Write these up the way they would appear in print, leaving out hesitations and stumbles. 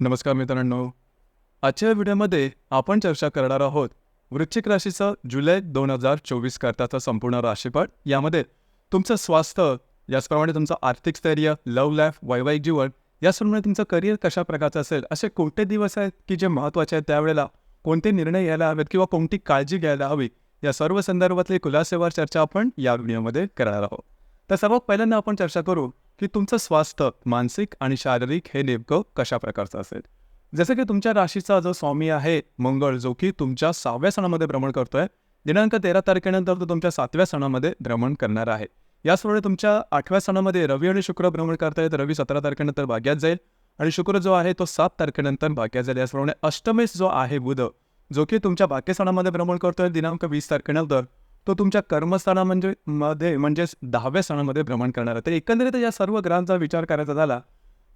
नमस्कार मित्रांनो. आजच्या व्हिडिओमध्ये आपण चर्चा करणार आहोत वृश्चिक राशीचं जुलै 2024 करताचं संपूर्ण राशीफळ. यामध्ये तुमचं स्वास्थ्य, याचप्रमाणे तुमचं आर्थिक स्थैर्य, लव्ह लाईफ, वैवाहिक जीवन, याचप्रमाणे तुमचं करिअर कशा प्रकारचं असेल, असे कोणते दिवस आहेत की जे महत्त्वाचे आहेत, त्यावेळेला कोणते निर्णय घ्यायला हवेत किंवा कोणती काळजी घ्यायला हवी, या सर्व संदर्भातली खुलासेवार चर्चा आपण या व्हिडिओमध्ये करणार आहोत. तर सर्वात पहिल्यांदा आपण चर्चा करू की तुमचं स्वास्थ्य मानसिक आणि शारीरिक हे नेमकं कशा प्रकारचं असेल. जसं की तुमच्या राशीचा जो स्वामी आहे मंगळ, जो की तुमच्या 6व्या सणामध्ये भ्रमण करतोय. दिनांक 13 तारखेनंतर तो तुमच्या 7व्या सणामध्ये भ्रमण करणार आहे. याचप्रमाणे तुमच्या 8व्या सणामध्ये रवी आणि शुक्र भ्रमण करतायत. रवी 17 तारखेनंतर भाग्यात जाईल आणि शुक्र जो आहे तो 7 तारखेनंतर भाग्यात जाईल. याचप्रमाणे अष्टमेश जो आहे बुध, जो की तुमच्या भाग्य सणामध्ये भ्रमण करतोय दिनांक 20 तारखेनंतर, तो तुमच्या कर्मस्थाना म्हणजेच 10व्या सणामध्ये भ्रमण करणार आहे. तर एकंदरीत या सर्व ग्रहांचा विचार करायचा झाला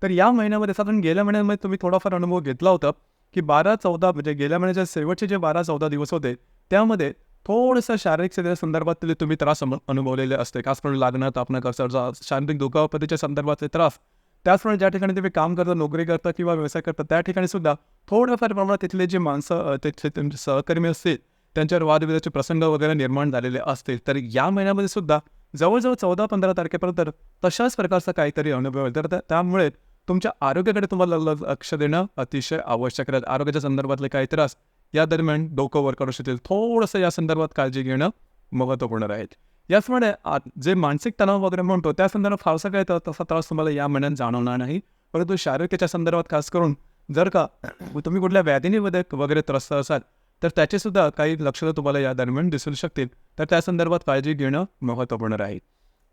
तर या महिन्यामध्ये साधारण गेल्या महिन्यामध्ये तुम्ही थोडाफार अनुभव घेतला होता की 12-14 म्हणजे गेल्या महिन्याच्या शेवटचे जे 12-14 दिवस होते त्यामध्ये थोडंसं शारीरिक संदर्भातले तुम्ही त्रास अनुभवलेले असते. खासकरून लागणं, तापणं, कसरचा, शारीरिक दुखापतीच्या संदर्भातले त्रास. त्याचप्रमाणे ज्या ठिकाणी तुम्ही काम करता, नोकरी करता किंवा व्यवसाय करता, त्या ठिकाणी सुद्धा थोड्याफार प्रमाणात तिथले जे माणसं तिथले तुमचे सहकर्मी असतील त्यांच्यावर वादविवादाचे प्रसंग वगैरे निर्माण झालेले असतील. तर या महिन्यामध्ये सुद्धा जवळजवळ 14-15 तारखेपर्यंत तशाच प्रकारचा काहीतरी अनुभव आहे. तर त्यामुळे तुमच्या आरोग्याकडे तुम्हाला लक्ष देणं अतिशय आवश्यक आहे. आरोग्याच्या संदर्भातले काही त्रास या दरम्यान डोकं वर करू शकतील. थोडंसं या संदर्भात काळजी घेणं महत्त्वपूर्ण राहील. याचप्रमाणे जे मानसिक तणाव वगैरे म्हणतो त्या संदर्भात फारसा काही तसा त्रास तुम्हाला या महिन्यात जाणवणार नाही. परंतु शारीरिकच्या संदर्भात खास करून जर का तुम्ही कुठल्या व्याधींमध्ये वगैरे त्रस्त असाल तर त्याचे सुद्धा काही लक्षणं तुम्हाला या दरम्यान दिसू शकतील. तर त्या संदर्भात काळजी घेणं महत्त्वपूर्ण राहील.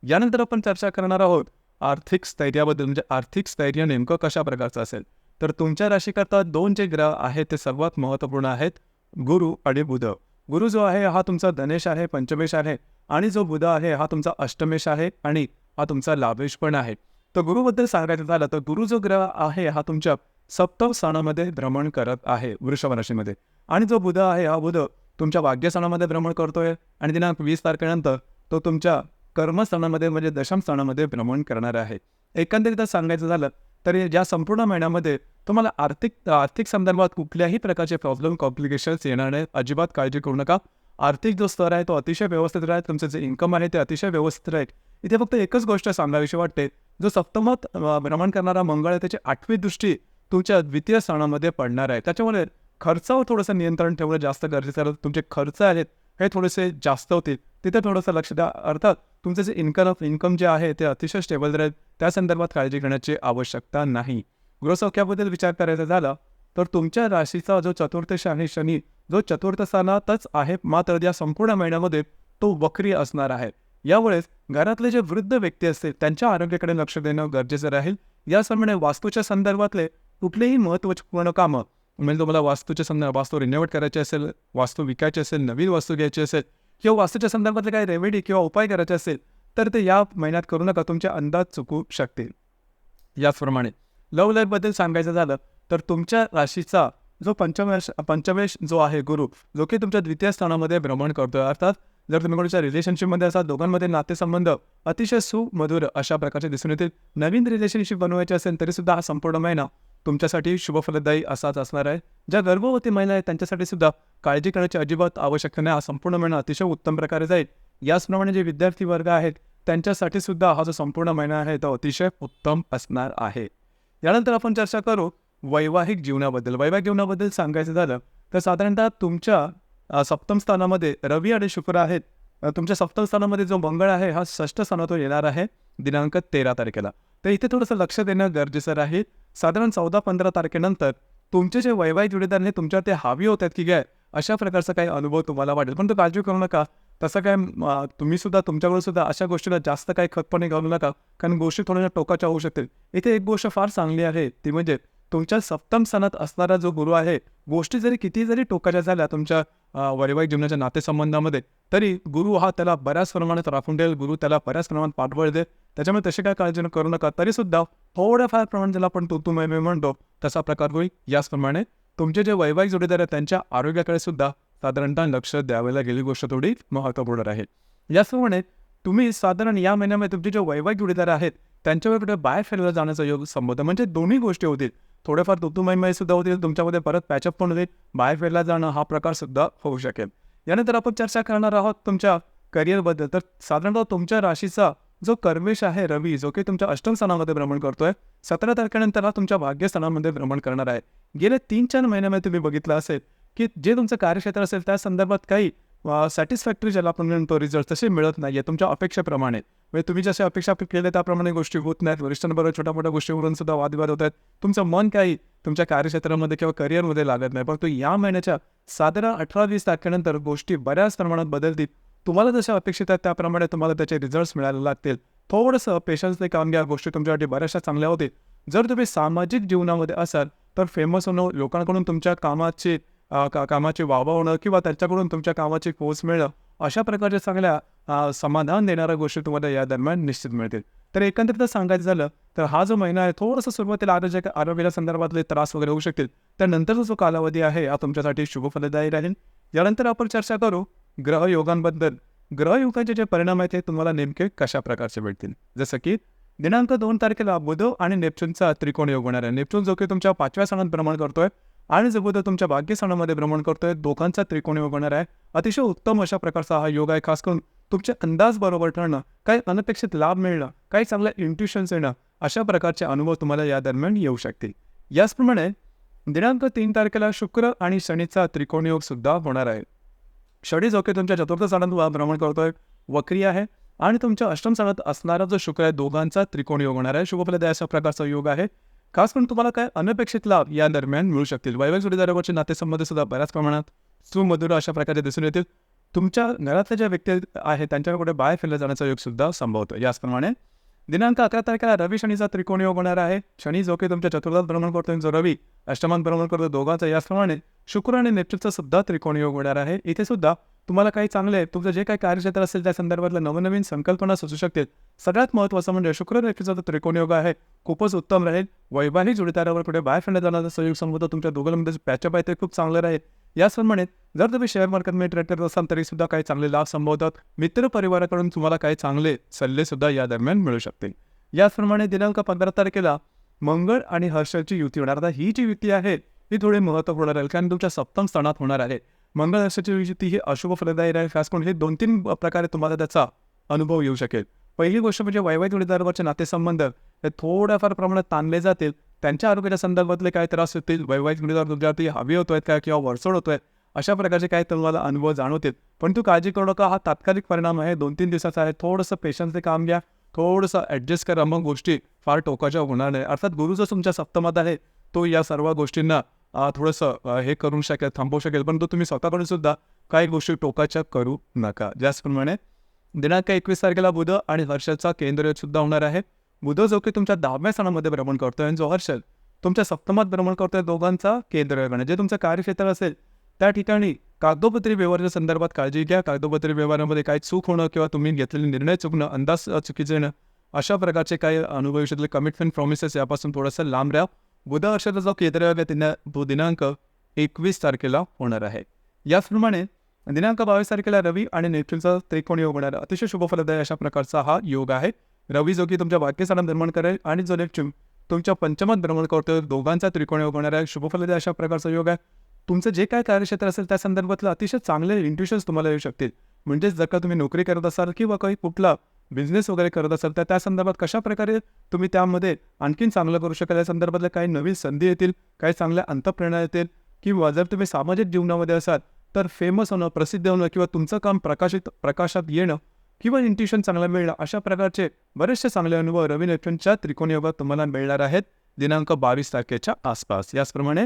यानंतर आपण चर्चा करणार आहोत आर्थिक स्थैर्याबद्दल. म्हणजे आर्थिक स्थैर्य नेमकं कशा प्रकारचं असेल. तर तुमच्या राशीकरता 2 जे ग्रह आहेत ते सर्वात महत्त्वपूर्ण आहेत, गुरु आणि बुध. गुरु जो आहे हा तुमचा धनेश आहे, पंचमेश आहे, आणि जो बुध आहे हा तुमचा अष्टमेश आहे आणि हा तुमचा लाभेश पण आहे. तर गुरुबद्दल सांगायचं झालं तर गुरु जो ग्रह आहे हा तुमच्या 7व्या स्थानामध्ये भ्रमण करत आहे वृषभ राशीमध्ये, आणि जो बुध आहे हा बुध तुमच्या भाग्यस्थानामध्ये भ्रमण करतोय आणि दिनांक 20 तारखेनंतर तो तुमच्या कर्मस्थानामध्ये म्हणजे दशम स्थानामध्ये भ्रमण करणार आहे. एकंदरीत सांगायचं झालं तर या संपूर्ण महिन्यामध्ये तुम्हाला आर्थिक संदर्भात कुठल्याही प्रकारचे प्रॉब्लेम, कॉम्प्लिकेशन्स येणार नाही. अजिबात काळजी करू नका. आर्थिक जो स्तर आहे तो अतिशय व्यवस्थित राहील. तुमचं जे इन्कम आहे ते अतिशय व्यवस्थित राहील. इथे फक्त एकच गोष्ट सांगावीशी वाटते, जो सप्तमात भ्रमण करणारा मंगळ आहे त्याची 8वी दृष्टी तुमच्या द्वितीय स्थानामध्ये पडणार आहे. त्याच्यामुळे खर्चावर थोडंसं नियंत्रण ठेवणं जास्त गरजेचं आहे. तुमचे खर्च आहेत हे थोडेसे जास्त होतील, तिथे थोडंसं लक्ष द्या. अर्थात तुमचं जे इन्कम जे आहे ते अतिशय स्टेबल राहील. त्या संदर्भात काळजी घेण्याची आवश्यकता नाही. गृहसौख्याबद्दल विचार करायचा झाला तर तुमच्या राशीचा जो चतुर्थश आहे शनी, जो चतुर्थ स्थानातच आहे, मात्र या संपूर्ण महिन्यामध्ये तो वक्री असणार आहे. यावेळेस घरातले जे वृद्ध व्यक्ती असतील त्यांच्या आरोग्याकडे लक्ष देणं गरजेचं राहील. याचप्रमाणे वास्तूच्या संदर्भातले कुठलेही महत्त्वपूर्ण कामं, म्हणजे तुम्हाला वास्तू रिनोव्हेट करायची असेल, वास्तू विकायची असेल, नवीन वास्तू घ्यायची असेल किंवा वास्तूच्या संदर्भातले काही रेमेडी किंवा उपाय करायचे असेल तर ते या महिन्यात करू नका. तुमचे अंदाज चुकू शकतील. याचप्रमाणे लव्ह लाईफबद्दल सांगायचं झालं तर तुमच्या राशीचा जो पंचमेश जो आहे गुरु, जो की तुमच्या द्वितीय स्थानामध्ये भ्रमण करतोय. अर्थात जर तुम्ही कोणाच्या रिलेशनशिपमध्ये असाल, दोघांमध्ये नातेसंबंध अतिशय सुमधुर अशा प्रकारचे दिसून येतील. नवीन रिलेशनशिप बनवायची असेल तरी सुद्धा हा संपूर्ण महिना तुमच्यासाठी शुभफलदायी असाच असणार आहे. ज्या गर्भवती महिला आहेत त्यांच्यासाठी सुद्धा काळजी करण्याची अजिबात आवश्यकता नाही. हा संपूर्ण महिना अतिशय उत्तम प्रकारे जाईल. याचप्रमाणे जे विद्यार्थी वर्ग आहेत त्यांच्यासाठी सुद्धा हा जो संपूर्ण महिना आहे तो अतिशय उत्तम असणार आहे. यानंतर आपण चर्चा करू वैवाहिक जीवनाबद्दल. वैवाहिक जीवनाबद्दल सांगायचं झालं तर साधारणतः तुमच्या सप्तम स्थानामध्ये रवी आणि शुक्र आहेत. तुमच्या सप्तम स्थानामध्ये जो मंगळ आहे हा 6ष्ठ स्थानातून येणार आहे दिनांक 13 तारखेला. तर इथे थोडंसं लक्ष देणं गरजेचं राहील. साधारण 14-15 तारखेनंतर तुमचे जे वैवाहिक जोडीदार हे तुमच्या ते हावी होतात की काय, अशा प्रकारचा काही अनुभव तुम्हाला वाटेल. पण तो काळजी करू नका. तसं काय तुम्ही सुद्धा तुमच्याकडून सुद्धा अशा गोष्टीला जास्त काही खतपणे घालू नका, कारण गोष्टी थोड्याशा टोकाच्या होऊ शकतील. इथे एक गोष्ट फार चांगली आहे ती म्हणजे तुमच्या सप्तम स्थानात असणारा जो गुरु आहे, गोष्टी किती जरी टोकाच्या झाल्या तुमच्या वैवाहिक जीवनाच्या नातेसंबंधामध्ये, तरी गुरु हा त्याला बऱ्याच प्रमाणात राखून ठेवेल. गुरु त्याला बऱ्याच प्रमाणात पाठबळ देईल. त्याच्यामुळे तशी काय काळजी करू नका. तरी सुद्धा थोड्याफार प्रमाणात ज्याला आपण तू म्हणतो तसा प्रकार होईल. याचप्रमाणे तुमचे जे वैवाहिक जोडीदार आहेत त्यांच्या आरोग्याकडे सुद्धा साधारणतः लक्ष द्यावेला गेली गोष्ट थोडी महत्त्वपूर्ण राहील. याचप्रमाणे तुम्ही साधारण या महिन्यामध्ये तुमचे जे वैवाहिक जोडीदार आहेत त्यांच्याकडे बाहेर फिरायला जाण्याचा योग संबोध, म्हणजे दोन्ही गोष्टी होतील. थोडेफार ऋतुमयमय सुद्धा होतील, तुमच्यामध्ये परत पॅचअप पण होईल, बाहेर फिरायला जाणं हा प्रकार सुद्धा होऊ शकेल. यानंतर आपण चर्चा करणार आहोत तुमच्या करिअरबद्दल. तर साधारणतः तुमच्या राशीचा जो कर्मेश आहे रवी, जो की तुमच्या अष्टम स्थानामध्ये भ्रमण करतोय, 17 तारखेनंतर हा तुमच्या भाग्यस्थानामध्ये भ्रमण करणार आहे. गेल्या 3-4 महिन्यामध्ये तुम्ही बघितलं असेल की जे तुमचं कार्यक्षेत्र असेल त्या संदर्भात काही सॅटिस्फॅक्टरी ज्याला आपण म्हणतो रिझल्ट तसे मिळत नाही आहे तुमच्या अपेक्षेप्रमाणे. म्हणजे तुम्ही जसे अपेक्षा केले त्याप्रमाणे गोष्टी होत नाहीत. वरिष्ठांबरोबर छोट्या-मोठ्या गोष्टीवरून सुद्धा वादविवाद होत आहेत. तुमचं मन काही तुमच्या कार्यक्षेत्रामध्ये किंवा करिअरमध्ये लागत नाही. परंतु या महिन्याच्या साधारण 18-20 तारखेनंतर गोष्टी बऱ्याच प्रमाणात बदलतील. तुम्हाला जशा अपेक्षित आहेत त्याप्रमाणे तुम्हाला त्याचे रिझल्ट्स मिळायला लागतील. थोडंसं पेशन्सने काम घ्या, गोष्टी तुमच्यासाठी बऱ्याचशा चांगल्या होतील. जर तुम्ही सामाजिक जीवनामध्ये असाल तर फेमस होणं, लोकांकडून तुमच्या कामाची वाहवा होणं किंवा त्यांच्याकडून तुमच्या कामाची पोच मिळणं, अशा प्रकारच्या चांगल्या समाधान देणाऱ्या गोष्टी तुम्हाला या दरम्यान निश्चित मिळतील. तर एकंदरीत सांगायचं झालं तर हा जो महिना आहे थोडंसं सुरुवातीला आरोग्याच्या संदर्भातले त्रास वगैरे होऊ शकतील. त्यानंतरचा जो कालावधी आहे हा तुमच्यासाठी शुभफलदायी राहील. यानंतर आपण चर्चा करू ग्रहयोगांबद्दल. ग्रहयोगाचे जे परिणाम आहेत ते तुम्हाला नेमके कशा प्रकारचे भेटतील. जसं की दिनांक 2 तारखेला बुध आणि नेपच्यूनचा त्रिकोण योग होणार आहे. नेपच्यून जो की तुमच्या 5व्या स्थानात भ्रमण करतोय आणि जो बुध तुमच्या भाग्यस्थानामध्ये भ्रमण करतोय, दोघांचा त्रिकोण योग होणार आहे. अतिशय उत्तम अशा प्रकारचा हा योग आहे. खास करून तुमचे अंदाज बरोबर ठरणं, काही अनपेक्षित लाभ मिळणं, काही चांगल्या इंट्युशन्स येणं, अशा प्रकारचे अनुभव तुम्हाला या दरम्यान येऊ शकतील. याचप्रमाणे दिनांक 3 तारखेला शुक्र आणि शनीचा त्रिकोण योग सुद्धा होणार आहे. शनी जो की तुमच्या चतुर्थ स्थानात भ्रमण करतोय, वक्री आहे आणि तुमच्या अष्टम स्थानात असणारा जो शुक्र आहे, दोघांचा त्रिकोण योग होणार आहे. शुभफलदायी अशा प्रकारचा योग आहे. खास करून तुम्हाला काय अनपेक्षित लाभ या दरम्यान मिळू शकतील. वैवाहिक जोडीदारावरचे नातेसंबंध सुद्धा बऱ्याच प्रमाणात सुमधुर अशा प्रकारे दिसून येतील. तुमच्या घरातल्या ज्या व्यक्ती आहेत त्यांच्याकडे बाहेर फिरल्या जाण्याचा योग सुद्धा संभवतो. याचप्रमाणे दिनांक 11 तारखेला रवी शनीचा त्रिकोण योग होणार आहे. शनी जो की तुमच्या चतुर्थात भ्रमण करतोय, जो रवी अष्टमात भ्रमण करतो, दोघांचा. याचप्रमाणे शुक्र आणि नेपच्यूनचा सुद्धा त्रिकोण योग होणार आहे. इथे सुद्धा तुम्हाला काही चांगले तुमचं जे काही कार्यक्षेत्र असेल त्या संदर्भातल्या नवनवीन संकल्पना सुचू शकतील. सगळ्यात महत्त्वाचं म्हणजे शुक्र नेपच्यूनचा त्रिकोण योग आहे, खूपच उत्तम राहील. वैवाहिक जोडीदारावर कुठे बाहेर फिरण्यात जाण्याचा सहयोग संभवतो. तुमच्या दोघांमध्ये पॅचअप आहे ते खूप चांगलं राहील. याचप्रमाणे जर तुम्ही शेअर मार्केटमध्ये ट्रेड करत असाल तरी सुद्धा काही चांगले लाभ संभवतात. मित्र परिवाराकडून तुम्हाला काही चांगले सल्ले सुद्धा या दरम्यान मिळू शकतील. याचप्रमाणे दिनांक 15 तारखेला मंगळ आणि हर्षलची युती होणार. आता ही जी युती आहे ही थोडी महत्त्वपूर्ण राहील, कारण तुमच्या सप्तम स्थानात होणार आहे. मंगळ हर्षाची युती ही अशुभ फलदायी राहील. खास करून हे 2-3 प्रकारे तुम्हाला त्याचा अनुभव येऊ शकेल. पहिली गोष्ट म्हणजे वैवाहिक जोडीदारावरचे नातेसंबंध हे थोड्याफार प्रमाणात ताणले जातील. त्यांच्या आरोग्याच्या संदर्भातले काही त्रास होतील. वैवाहिक जोडीदार तुमच्यावरती हवी होतोय का किंवा वरचढ होतोय, अशा प्रकारचे काही तुम्हाला अनुभव जाणवतील. पण तू काळजी करू नका, हा तात्कालिक परिणाम आहे, 2-3 दिवसाचा आहे. थोडंसं पेशन्सने काम घ्या, थोडंसं ॲडजस्ट करा, मग गोष्टी फार टोकाच्या होणार नाही. अर्थात गुरु जो तुमच्या सप्तमात आहे तो या सर्व गोष्टींना थोडंसं हे करू शकेल, थांबवू शकेल. परंतु तुम्ही स्वतःकडून सुद्धा काही गोष्टी टोकाच्या करू नका. ज्याचप्रमाणे दिनांक 21 तारखेला बुध आणि हर्षलचा केंद्रयोग सुद्धा होणार आहे. बुध जो की तुमच्या 10व्या स्थानामध्ये भ्रमण करतोय आणि जो हर्षल तुमच्या सप्तमात भ्रमण करतोय, दोघांचा केंद्रयोग आहे. जे तुमचं कार्यक्षेत्र असेल त्या ठिकाणी कागदोपत्री व्यवहाराच्या संदर्भात काळजी घ्या. कागदोपत्री व्यवहारामध्ये काही चूक होणं किंवा तुम्ही घेतलेले निर्णय चुकणं, अंदाज चुकीचे येणं, अशा प्रकारचे काही अनुभव येऊ शकले. कमिटमेंट प्रॉमिसेस यापासून थोडंसं लांब राहा. बुध हर्षाचा जो केंद्रयोग आहे तो दिनांक 21 तारखेला होणार आहे. याचप्रमाणे दिनांक 22 तारखेला रवी आणि नेपच्यूनचा त्रिकोण योग होणार आहे. अतिशय शुभफलदायी अशा प्रकारचा हा योग आहे. रवी जो की तुमच्या भाग्यस्थानात भ्रमण करेल आणि जो नेपच्यून तुमच्या पंचमात भ्रमण करतोय, दोघांचा त्रिकोण योग होणार आहे. शुभफलदायी अशा प्रकारचा योग आहे. तुमचं जे काय कार्यक्षेत्र असेल त्या संदर्भातलं अतिशय चांगले इंट्युशन्स तुम्हाला येऊ शकतील. म्हणजेच जर का तुम्ही नोकरी करत असाल किंवा काही कुठला बिझनेस वगैरे करत असाल तर त्या संदर्भात कशा प्रकारे तुम्ही त्यामध्ये आणखीन चांगलं करू शकाल या संदर्भातल्या काही नवीन संधी येतील, काही चांगल्या अंतःप्रेरणा येतील. किंवा जर तुम्ही सामाजिक जीवनामध्ये असाल तर फेमस होणं, प्रसिद्ध होणं किंवा तुमचं काम प्रकाशात येणं किंवा इंट्युशन चांगलं मिळणं, अशा प्रकारचे बरेचसे चांगले अनुभव रवी नेपच्यूनच्या त्रिकोण योगात तुम्हाला मिळणार आहेत दिनांक 22 तारखेच्या आसपास. याचप्रमाणे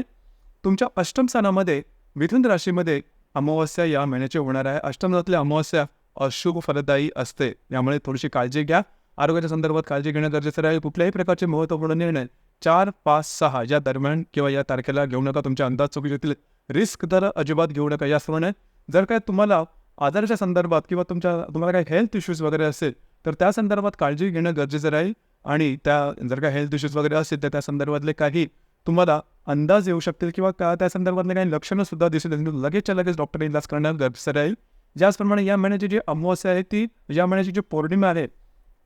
तुमच्या अष्टम स्थानामध्ये मिथुन राशीमध्ये अमावस्या या महिन्याची होणार आहे. अष्टमातली अमावस्या अशुभ फलदायी असते, यामुळे थोडीशी काळजी घ्या. आरोग्याच्या संदर्भात काळजी घेणं गरजेचं राहील. कुठल्याही प्रकारचे महत्त्वपूर्ण निर्णय 4, 5, 6 या दरम्यान किंवा या तारखेला घेऊ नका. तुमच्या अंदाज चुकीचे होतील. रिस्क तर अजिबात घेऊ नका. याचप्रमाणे जर काय तुम्हाला आजाराच्या संदर्भात किंवा तुम्हाला काही हेल्थ इश्यूज वगैरे असेल तर त्या संदर्भात काळजी घेणं गरजेचं राहील. आणि जर काही हेल्थ इश्यूज वगैरे असतील तर त्या संदर्भातले काही तुम्हाला अंदाज येऊ शकतील किंवा त्या संदर्भातले काही लक्षणं सुद्धा दिसून येतील. लगेचच्या लगेच डॉक्टर इलाज करणं गरजेचं राहील. ज्याचप्रमाणे या महिन्याची जी अमावस्या आहे ती या महिन्याची जी पौर्णिमा आहे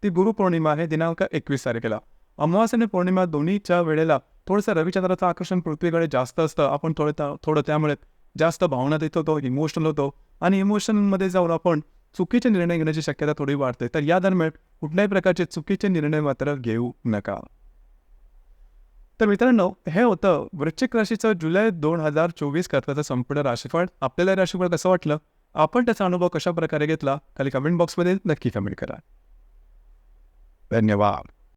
ती गुरुपौर्णिमा आहे दिनांक 21 तारखेला. अमावस्या आणि पौर्णिमा दोन्हीच्या वेळेला थोडंसं रविचंद्राचं आकर्षण पृथ्वीकडे जास्त असतं. आपण थोडं त्यामुळे जास्त भावनातीत होतो, इमोशनल होतो आणि इमोशनमध्ये जाऊन आपण चुकीचे निर्णय घेण्याची शक्यता थोडी वाढते. तर या दरम्यान कुठल्याही प्रकारचे चुकीचे निर्णय मात्र घेऊ नका. तर मित्रांनो, हे होतं वृश्चिक राशीचं जुलै 2024 करताचं संपूर्ण राशीफळ. आपल्याला हे राशीफळ कसं वाटलं? आपण त्याचा अनुभव कशा प्रकारे घेतला? खाली कमेंट बॉक्समध्ये नक्की कमेंट करा. धन्यवाद.